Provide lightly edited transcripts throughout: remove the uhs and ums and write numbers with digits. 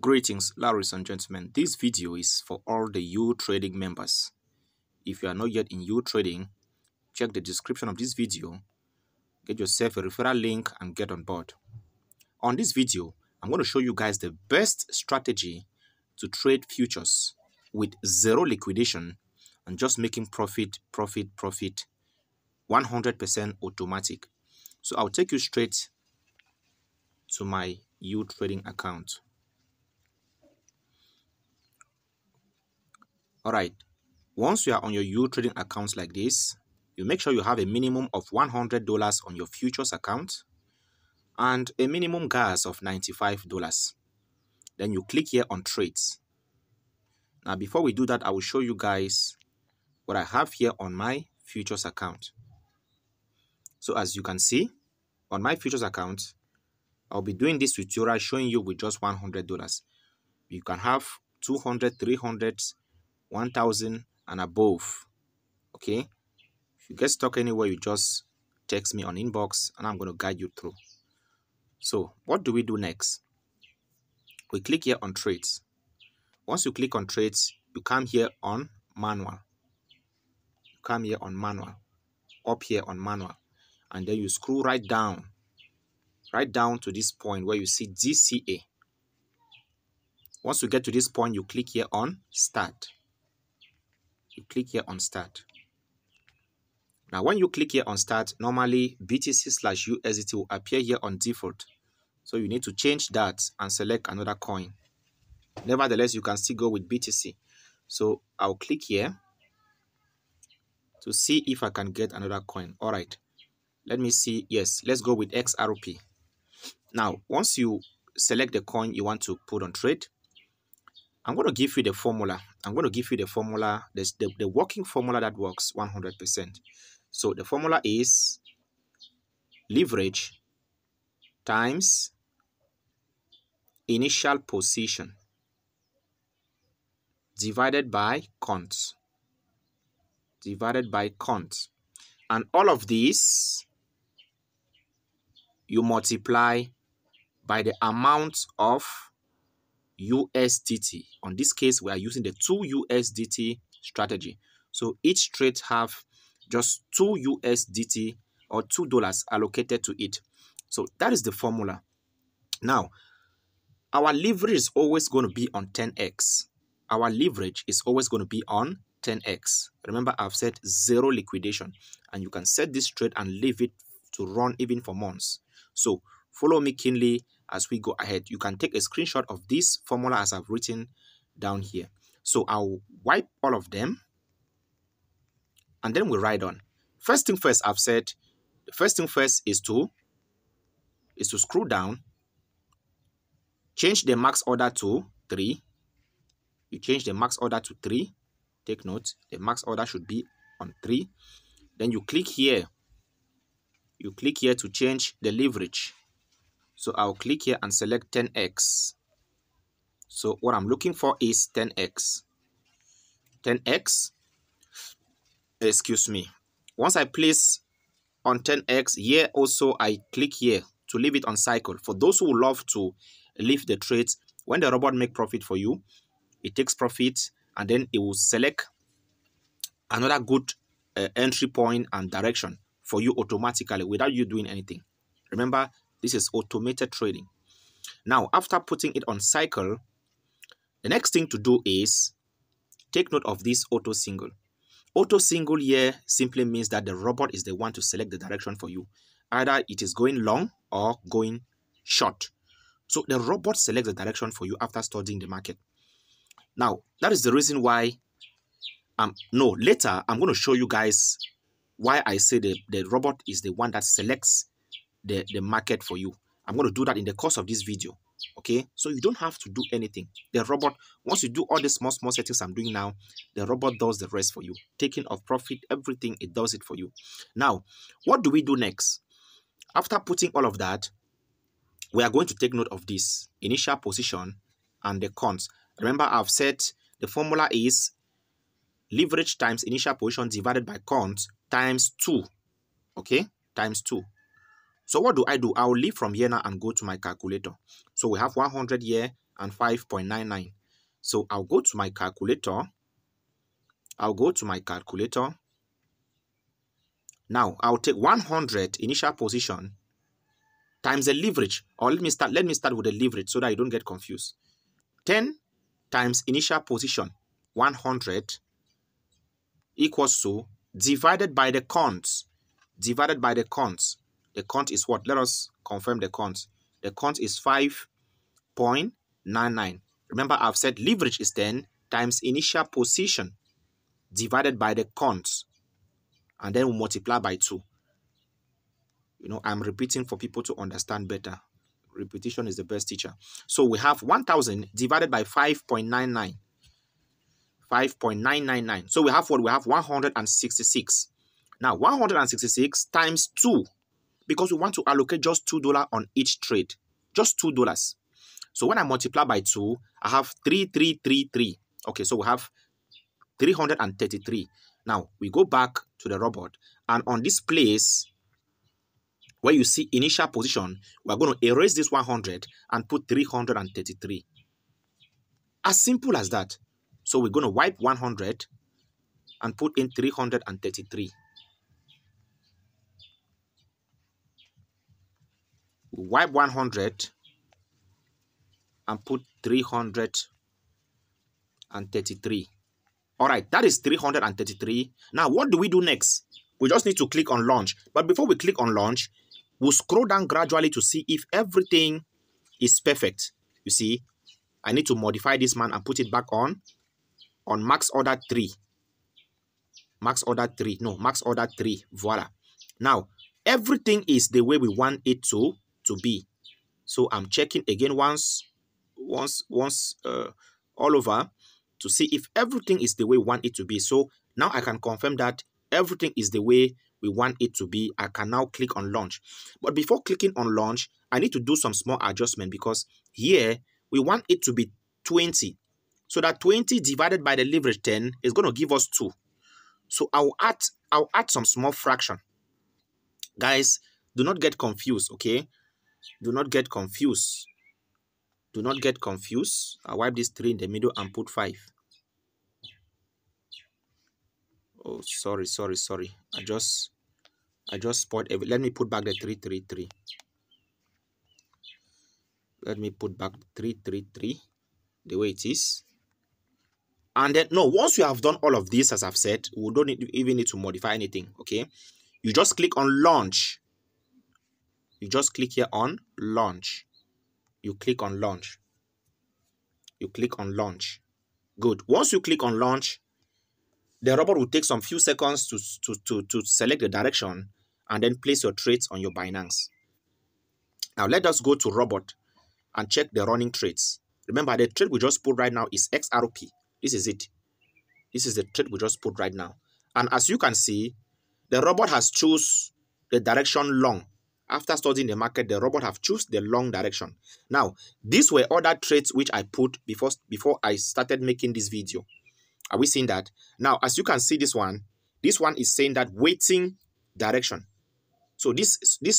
Greetings, ladies and gentlemen. This video is for all the Utrading members. If you are not yet in Utrading, check the description of this video, get yourself a referral link and get on board. On this video, I'm going to show you guys the best strategy to trade futures with zero liquidation and just making profit 100% automatic. So I'll take you straight to my Utrading account. Alright, once you are on your Utrading account like this, you make sure you have a minimum of $100 on your futures account and a minimum gas of $95. Then you click here on trades. Now before we do that, I will show you guys what I have here on my futures account. So as you can see, on my futures account, I'll be doing this tutorial showing you with just $100. You can have 200, 300, 1,000 and above. Okay, if you get stuck anywhere, you just text me on inbox and I'm going to guide you through. So what do we do next? We click here on trades. Once you click on trades, you come here on manual. You come here on manual, up here on manual, and then you scroll right down to this point where you see DCA. Once you get to this point, you click here on start. You click here on start. Now when you click here on start, normally BTC/USDT will appear here on default. So you need to change that and select another coin. Nevertheless, you can still go with BTC. So I'll click here to see if I can get another coin. All right, let me see. Yes, let's go with XRP. Now, once you select the coin you want to put on trade, I'm going to give you the formula. I'm going to give you the formula, the working formula that works 100%. So the formula is leverage times initial position divided by count. And all of these you multiply by the amount of USDT. On this case, we are using the 2 USDT strategy. So each trade have just 2 USDT or $2 allocated to it. So that is the formula. Now, our leverage is always going to be on 10x. Our leverage is always going to be on 10x. Remember, I've said zero liquidation, and you can set this trade and leave it to run even for months. So follow me keenly as we go ahead. You can take a screenshot of this formula as I've written down here. So I'll wipe all of them and then we write on. First thing first, I've said the first thing first is to scroll down, change the max order to 3. You change the max order to 3. Take note, the max order should be on 3. Then you click here. You click here to change the leverage. So I'll click here and select 10x. So what I'm looking for is 10x. 10x. Excuse me. Once I place on 10x, here also I click here to leave it on cycle. For those who love to leave the trades, when the robot make profit for you, it takes profit and then it will select another good entry point and direction for you automatically without you doing anything. Remember, this is automated trading. Now, after putting it on cycle, the next thing to do is take note of this auto single. Auto single here simply means that the robot is the one to select the direction for you. Either it is going long or going short. So the robot selects the direction for you after studying the market. Now, that is the reason why, later I'm going to show you guys why I say the robot is the one that selects the market for you. I'm going to do that in the course of this video. Okay, so you don't have to do anything. The robot, once you do all the small settings I'm doing now, the robot does the rest for you. Taking off profit, everything, it does it for you. Now, what do we do next? After putting all of that, we are going to take note of this initial position and the counts. Remember, I've said the formula is leverage times initial position divided by count times 2. Okay, times 2. So what do? I'll leave from here now and go to my calculator. So we have 100 here and 5.99. So I'll go to my calculator. Now I'll take 100 initial position times the leverage. Or let me start with the leverage so that you don't get confused. 10 times initial position 100 equals to divided by the cons. The count is what? Let us confirm the count. The count is 5.99. Remember, I've said leverage is 10 times initial position divided by the count, and then we multiply by 2. I'm repeating for people to understand better. Repetition is the best teacher. So we have 1,000 divided by 5.99. 5.999. So we have what? We have 166. Now, 166 times 2, because we want to allocate just $2 on each trade. Just $2. So when I multiply by 2, I have 3333. Okay, so we have 333. Now, we go back to the robot, and on this place where you see initial position, we're going to erase this 100 and put 333. As simple as that. So we're going to wipe 100 and put in 333. We wipe 100 and put 333. All right, that is 333. Now, what do we do next? We just need to click on launch. But before we click on launch, we'll scroll down gradually to see if everything is perfect. You see, I need to modify this man and put it back on max order 3. Max order 3. No, max order 3. Voila. Now, everything is the way we want it to be. So I'm checking again once all over to see if everything is the way we want it to be. So now I can confirm that everything is the way we want it to be. I can now click on launch. But before clicking on launch, I need to do some small adjustment, because here we want it to be 20. So that 20 divided by the leverage 10 is going to give us 2. So I'll add some small fraction. Guys, do not get confused, okay? Do not get confused. Do not get confused. I'll wipe this 3 in the middle and put 5. Oh, sorry. I just spoiled everything. Let me put back the 333. Let me put back 333 the way it is. And then, no, once you have done all of this, as I've said, we don't even need to modify anything, okay? You just click on launch. You just click here on launch. You click on launch. You click on launch. Good. Once you click on launch, the robot will take some few seconds to select the direction and then place your trades on your Binance. Now, let us go to robot and check the running trades. Remember, the trade we just put right now is XRP. This is it. This is the trade we just put right now. And as you can see, the robot has choose the direction long. After studying the market, the robot have choose the long direction. Now, these were other trades which I put before I started making this video. Are we seeing that? Now, as you can see, this one is saying that waiting direction. So this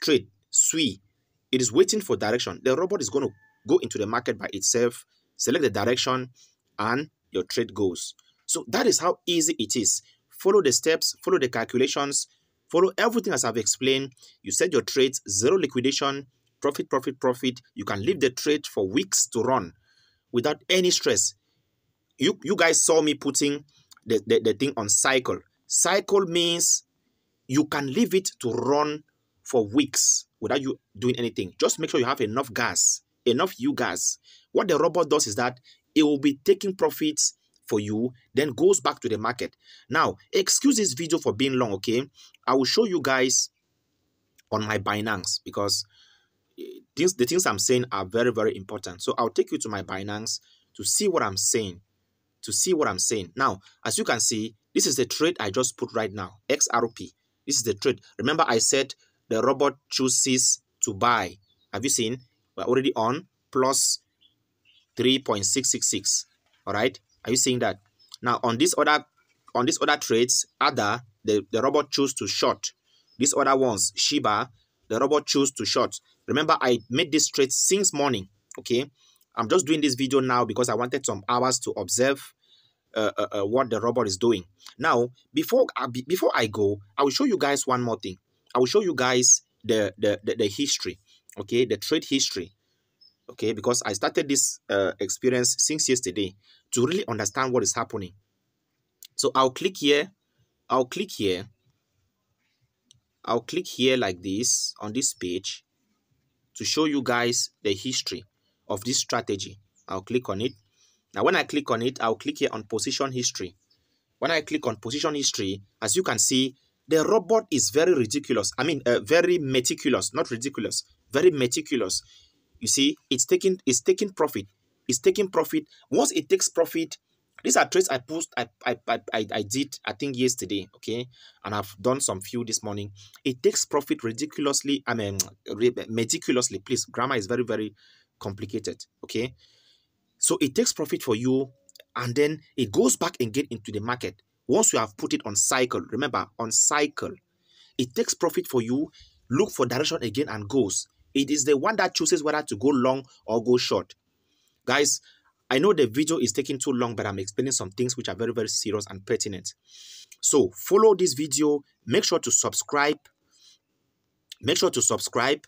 trade, SWI, it is waiting for direction. The robot is going to go into the market by itself, select the direction, and your trade goes. So that is how easy it is. Follow the steps, follow the calculations, follow everything as I've explained. You set your trades, zero liquidation, profit, profit, profit. You can leave the trade for weeks to run without any stress. You guys saw me putting the thing on cycle. Cycle means you can leave it to run for weeks without you doing anything. Just make sure you have enough gas, enough gas. What the robot does is that it will be taking profits for you, then goes back to the market. Now, excuse this video for being long, okay? I will show you guys on my Binance, because the things I'm saying are very, very important. So I'll take you to my Binance to see what I'm saying. Now, as you can see, this is the trade I just put right now, XRP. This is the trade. Remember, I said the robot chooses to buy. Have you seen? We're already on plus 3.666. All right. Are you seeing that? Now, on this other trades, the robot chose to short. These other ones, Shiba, the robot chose to short. Remember, I made this trade since morning. Okay, I'm just doing this video now because I wanted some hours to observe what the robot is doing. Now, before I go, I will show you guys one more thing. I will show you guys the history, okay, the trade history, okay, because I started this experience since yesterday to really understand what is happening. So I'll click here, I'll click here, I'll click here like this on this page to show you guys the history of this strategy. I'll click on it. Now, when I click on it, I'll click here on position history. When I click on position history, as you can see, the robot is very ridiculous. I mean, very meticulous, not ridiculous, very meticulous. You see, it's taking profit. It's taking profit. Once it takes profit, these are trades I did, I think, yesterday, okay? And I've done some few this morning. It takes profit ridiculously, I mean, meticulously. Please, grammar is very, very complicated, okay? So it takes profit for you, and then it goes back again into the market. Once you have put it on cycle, remember, on cycle, it takes profit for you, look for direction again and goes. It is the one that chooses whether to go long or go short. Guys, I know the video is taking too long, but I'm explaining some things which are very, very serious and pertinent. So follow this video. Make sure to subscribe. Make sure to subscribe.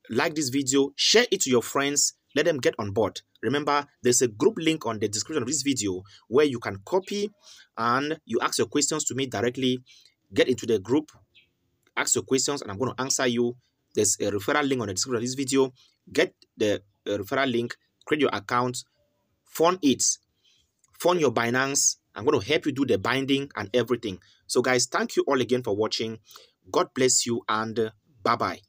Like this video. Share it to your friends. Let them get on board. Remember, there's a group link on the description of this video where you can copy and you ask your questions to me directly. Get into the group, ask your questions, and I'm going to answer you. There's a referral link on the description of this video. Get the referral link, create your account, fund it, fund your Binance. I'm going to help you do the binding and everything. So guys, thank you all again for watching. God bless you and bye-bye.